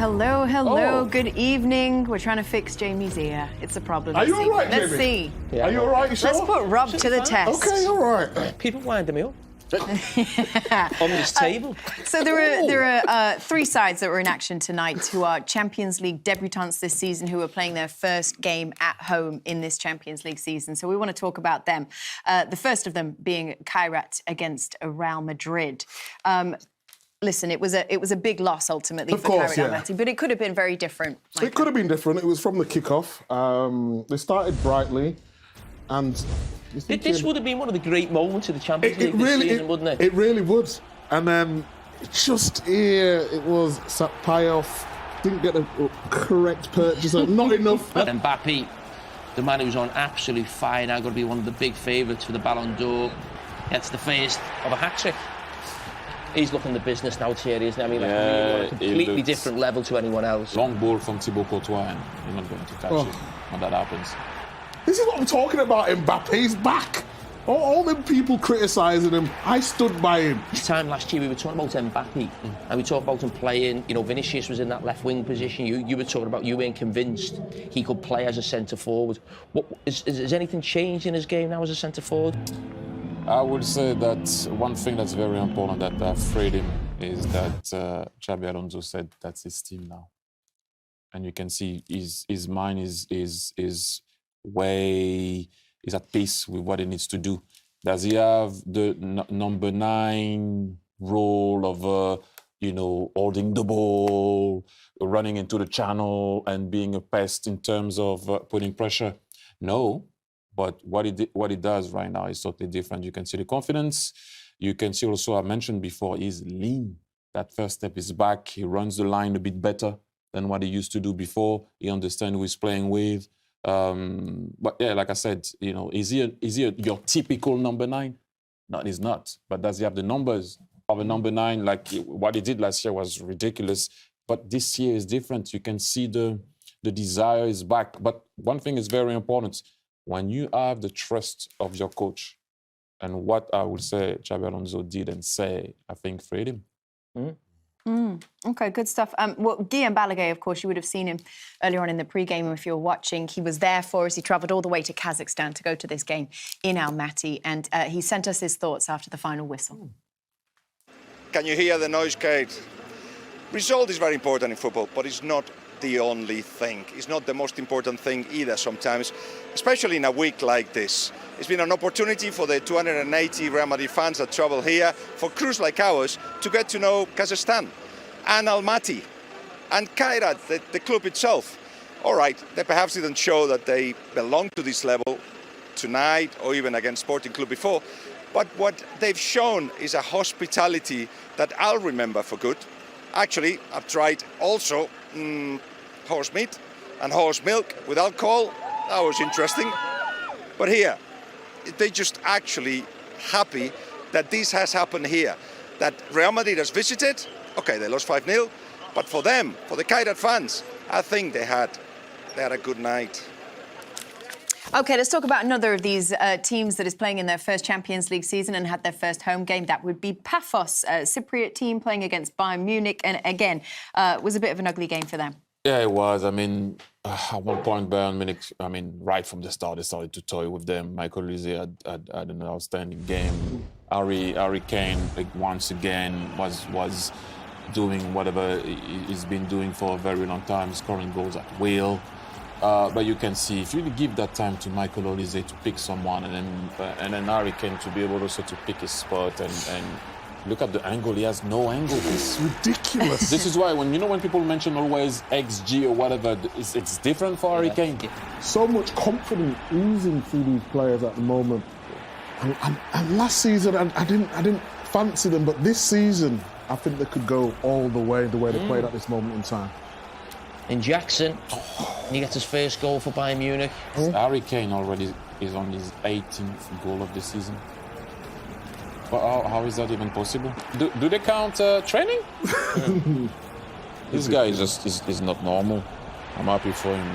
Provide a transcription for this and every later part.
Hello, good evening. We're trying to fix Jamie's ear. It's a problem. Are you all right, Let's Jamie? see. Yeah. Are you all right, you sure? Let's put Rob to the test. Okay, all right. People winding me up. On this table. So there are three sides that were in action tonight who are Champions League debutants this season, who are playing their first game at home in this Champions League season. So we want to talk about them. The first of them being Carragher against Real Madrid. Listen, it was a big loss ultimately for Carragher, but it could have been very different. Micah. It could have been different. It was from the kickoff. They started brightly, and this would have been one of the great moments of the Champions League this season, wouldn't it? It really would. And then just here, it was Payoff. Didn't get a correct purchase. Not enough. But Mbappe, the man who's on absolute fire now, going to be one of the big favourites for the Ballon d'Or, gets the first of a hat-trick. He's looking the business now, Thierry, isn't he? I mean, like really on a completely different level to anyone else. Long ball from Thibaut Courtois, and you're not going to catch it when that happens. This is what I'm talking about. Mbappe's back. All them people criticising him, I stood by him. This time last year we were talking about Mbappe, and we talked about him playing. You know, Vinicius was in that left wing position. You were talking about you weren't convinced he could play as a centre forward. Has anything changed in his game now as a centre forward? I would say that one thing that's very important that afraid him is that Xabi Alonso said that's his team now, and you can see his mind is at peace with what he needs to do. Does he have the number 9 role of holding the ball, running into the channel, and being a pest in terms of putting pressure? No. But what he does right now is totally different. You can see the confidence. You can see also, I mentioned before, he's lean. That first step is back. He runs the line a bit better than what he used to do before. He understands who he's playing with. But yeah, like I said, is he your typical number 9? No, he's not. But does he have the numbers of a number 9? Like what he did last year was ridiculous. But this year is different. You can see the desire is back. But one thing is very important. When you have the trust of your coach, and what I would say Xabi Alonso did and say, I think freed him. Okay, good stuff. Guillaume Balaguer, of course, you would have seen him earlier on in the pre-game if you were watching. He was there for us. He travelled all the way to Kazakhstan to go to this game in Almaty, and he sent us his thoughts after the final whistle. Can you hear the noise, Kate? Result is very important in football, but it's not the only thing. It's not the most important thing either sometimes, especially in a week like this. It's been an opportunity for the 280 Real Madrid fans that travel here for crews like ours to get to know Kazakhstan and Almaty and Kairat, the club itself. All right, they perhaps didn't show that they belong to this level tonight or even against Sporting Club before, but what they've shown is a hospitality that I'll remember for good. Actually, I've tried also horse meat and horse milk with alcohol. That was interesting. But here, they're just actually happy that this has happened here. That Real Madrid has visited. Okay, they lost 5-0. But for them, for the Kairat fans, I think they had a good night. OK, let's talk about another of these teams that is playing in their first Champions League season and had their first home game. That would be Paphos, a Cypriot team playing against Bayern Munich. And again, it was a bit of an ugly game for them. Yeah, it was. I mean, at one point, Bayern Munich, right from the start, they started to toy with them. Michael Richards had an outstanding game. Harry Kane, once again, was doing whatever he's been doing for a very long time, scoring goals at will. But you can see, if you give that time to Michael Olise to pick someone, and then Harry Kane to be able also to pick his spot and look at the angle. He has no angle. It's ridiculous. This is why when people mention always XG or whatever, it's different for Harry Kane. So much confidence oozing through these players at the moment. And last season, I didn't fancy them, but this season, I think they could go all the way they played at this moment in time. In Jackson, he gets his first goal for Bayern Munich. Harry Kane already is on his 18th goal of the season. But how is that even possible? Do they count training? This guy is not normal. I'm happy for him.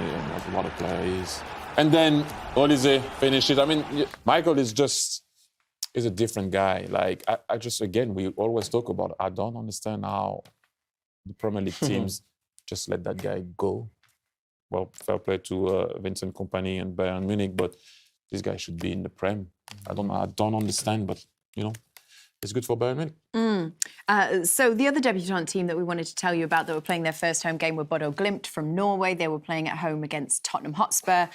What a player he is. And then Olise finished it. I mean, Michael is a different guy. Like I just, again, we always talk about. I don't understand how the Premier League teams just let that guy go. Well, fair play to Vincent Kompany and Bayern Munich, but this guy should be in the Prem. I don't understand, but it's good for Bayern Munich. So the other debutant team that we wanted to tell you about that were playing their first home game were Bodø Glimt from Norway. They were playing at home against Tottenham Hotspur.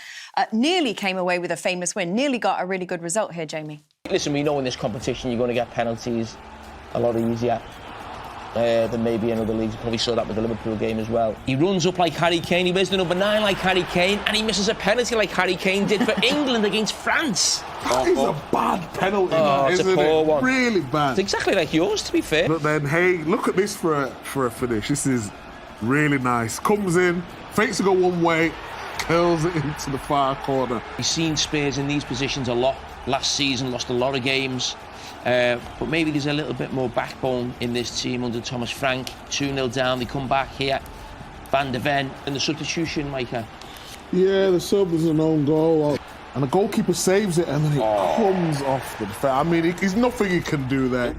Nearly came away with a famous win. Nearly got a really good result here, Jamie. Listen, we know in this competition you're going to get penalties a lot easier than maybe in other leagues. You probably saw that with the Liverpool game as well. He runs up like Harry Kane, he wears the number 9 like Harry Kane, and he misses a penalty like Harry Kane did for England against France. That is a bad penalty, it's isn't a poor it? one. Really bad. It's exactly like yours, to be fair. But then, hey, look at this for a finish. This is really nice. Comes in, fakes to go one way, curls it into the far corner. We've seen Spurs in these positions a lot. Last season, lost a lot of games. But maybe there's a little bit more backbone in this team under Thomas Frank. 2-0 down, they come back here. Van de Ven, and the substitution, Micah. Yeah, the sub was an own goal. And the goalkeeper saves it and then it comes off the defence. I mean, there's nothing he can do there.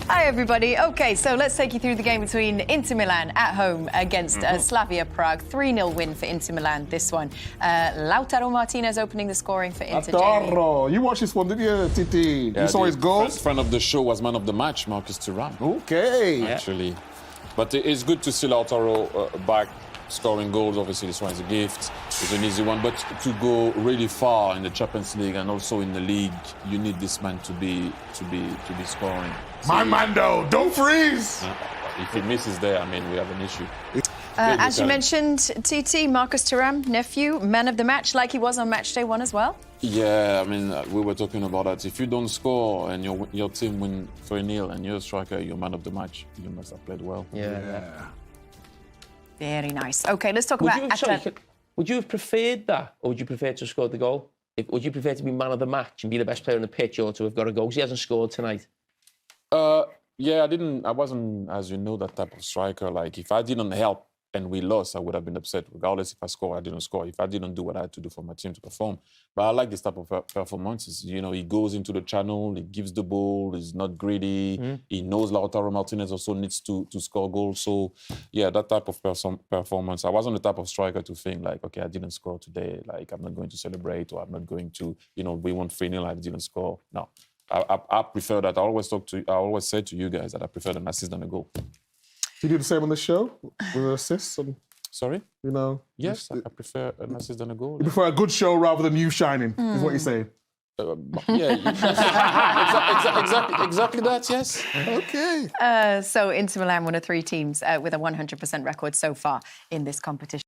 Hi, everybody. OK, so let's take you through the game between Inter Milan at home against Slavia Prague. 3-0 win for Inter Milan, this one. Lautaro Martinez opening the scoring for Inter. Lautaro. You watched this one, didn't you, Titi? Yeah, you saw his goals? First friend of the show was man of the match, Marcus Thuram. OK. Actually. But it's good to see Lautaro back scoring goals. Obviously, this one is a gift. It's an easy one. But to go really far in the Champions League and also in the league, you need this man to be scoring. My Mando, don't freeze! If he misses there, I mean, we have an issue. As you mentioned, TT, Marcus Thuram, nephew, man of the match, like he was on match day 1 as well. Yeah, I mean, we were talking about that. If you don't score and your team win 3-0 and you're a striker, you're man of the match, you must have played well. Yeah. Very nice. OK, let's talk about... Would you have preferred that, or would you prefer to have scored the goal? Would you prefer to be man of the match and be the best player on the pitch, or to have got a goal? Because he hasn't scored tonight. Yeah, I wasn't, as you know, that type of striker. Like, if I didn't help and we lost, I would have been upset, regardless if I score or I didn't score, if I didn't do what I had to do for my team to perform. But I like this type of performances. You know, he goes into the channel, he gives the ball, he's not greedy. He knows Lautaro Martinez also needs to score goals. So, yeah, that type of performance. I wasn't the type of striker to think, like, okay, I didn't score today, like, I'm not going to celebrate, or I'm not going to, we won 3-0, I didn't score. No. I prefer that. I always say to you guys that I prefer an assist than a goal. You do the same on the show with assists and Sorry? Yes, I prefer an assist than a goal. You prefer a good show rather than you shining, is what you're saying. Yeah, exactly that, yes. Okay. So Inter Milan, one of 3 teams with a 100% record so far in this competition.